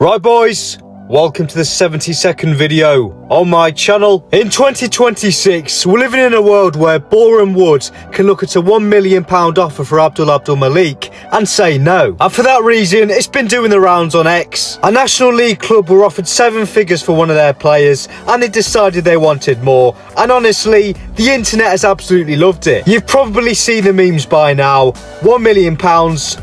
Right boys, welcome to the 72nd video on my channel. In 2026, we're living in a world where Boreham Wood can look at a £1 million offer for Abdul Malik and say no. And for that reason, it's been doing the rounds on X. A National League club were offered 7 figures for one of their players and they decided they wanted more. And honestly, the internet has absolutely loved it. You've probably seen the memes by now. £1 million,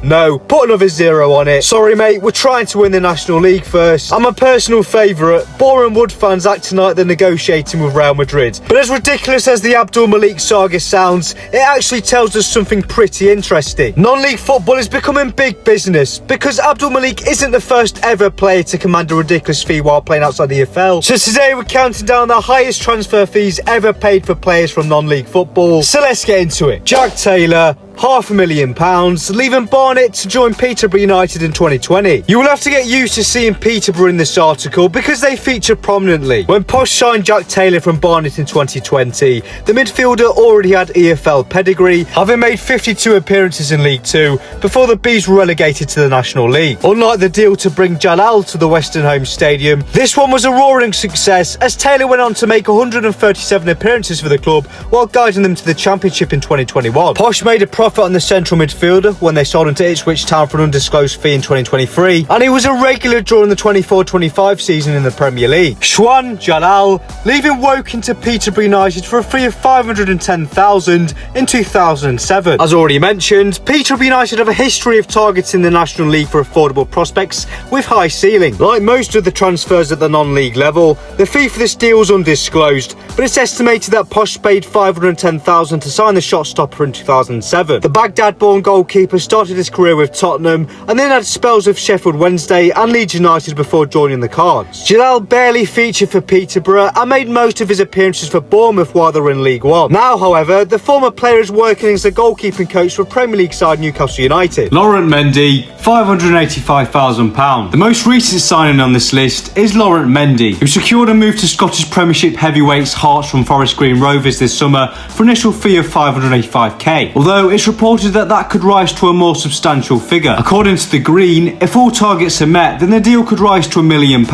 no, put another zero on it. Sorry mate, we're trying to win the National League first. I'm a personal favourite. Boreham Wood fans acting like they're negotiating with Real Madrid. But as ridiculous as the Abdul Malik saga sounds, it actually tells us something pretty interesting. Non-league football is becoming big business because Abdul Malik isn't the first ever player to command a ridiculous fee while playing outside the EFL. So today we're counting down the highest transfer fees ever paid for players from non-league football. So let's get into it. Jack Taylor, £500,000, leaving Barnet to join Peterborough United in 2020. You will have to get used to seeing Peterborough in this article because they feature prominently. When Posh signed Jack Taylor from Barnet in 2020, the midfielder already had EFL pedigree, having made 52 appearances in League 2 before the Bees were relegated to the National League. Unlike the deal to bring Jalal to the Western Home Stadium, this one was a roaring success as Taylor went on to make 137 appearances for the club while guiding them to the Championship in 2021. Posh made a profit on the central midfielder when they sold him to Ipswich Town for an undisclosed fee in 2023, and he was a regular during the 24-25 season in the Premier League. Shwan Jalal, leaving Woking to Peterborough United for a fee of £510,000 in 2007. As already mentioned, Peterborough United have a history of targeting the National League for affordable prospects with high ceiling. Like most of the transfers at the non-league level, the fee for this deal is undisclosed, but it's estimated that Posh paid £510,000 to sign the shot stopper in 2007. The Baghdad-born goalkeeper started his career with Tottenham and then had spells with Sheffield Wednesday and Leeds United before joining the Cards. Jalal barely featured for Peterborough and made most of his appearances for Bournemouth while they were in League One. Now, however, the former player is working as the goalkeeping coach for Premier League side Newcastle United. Laurent Mendy, £585,000. The most recent signing on this list is Laurent Mendy, who secured a move to Scottish Premiership heavyweights Hearts from Forest Green Rovers this summer for an initial fee of £585k, although it's reported that could rise to a more substantial figure. According to the Green, if all targets are met, then the deal could rise to £1 million,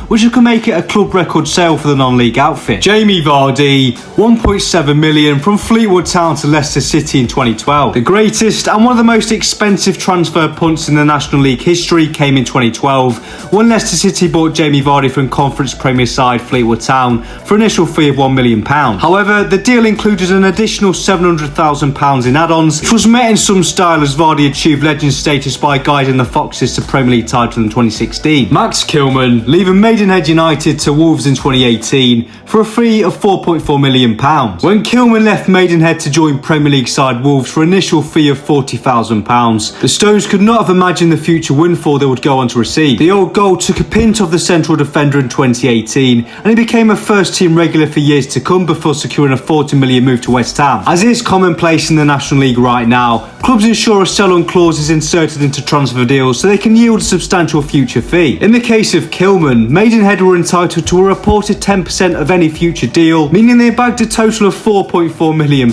which could make it a club record sale for the non-league outfit. Jamie Vardy, £1.7 million from Fleetwood Town to Leicester City in 2012. The greatest and one of the most expensive transfer punts in the National League history came in 2012 when Leicester City bought Jamie Vardy from Conference Premier side Fleetwood Town for an initial fee of £1 million. However, the deal included an additional £700,000 in add-ons, which was met in some style as Vardy achieved legend status by guiding the Foxes to Premier League title in 2016. Max Kilman, leaving Maidenhead United to Wolves in 2018 for a fee of £4.4 million. When Kilman left Maidenhead to join Premier League side Wolves for an initial fee of £40,000, the Stones could not have imagined the future windfall they would go on to receive. The old goal took a pint of the central defender in 2018 and he became a first team regular for years to come before securing a £40 million move to West Ham. As is commonplace in the National League right now, clubs ensure a sell-on clause is inserted into transfer deals so they can yield a substantial future fee. In the case of Kilman, Maidenhead were entitled to a reported 10% of any future deal, meaning they bagged a total of £4.4 million,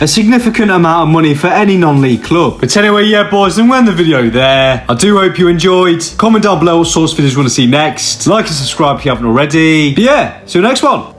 a significant amount of money for any non-league club. But anyway, yeah boys, and we're in the video there. I do hope you enjoyed. Comment down below what sorts of videos you want to see next. Like and subscribe if you haven't already. But yeah, see you next one.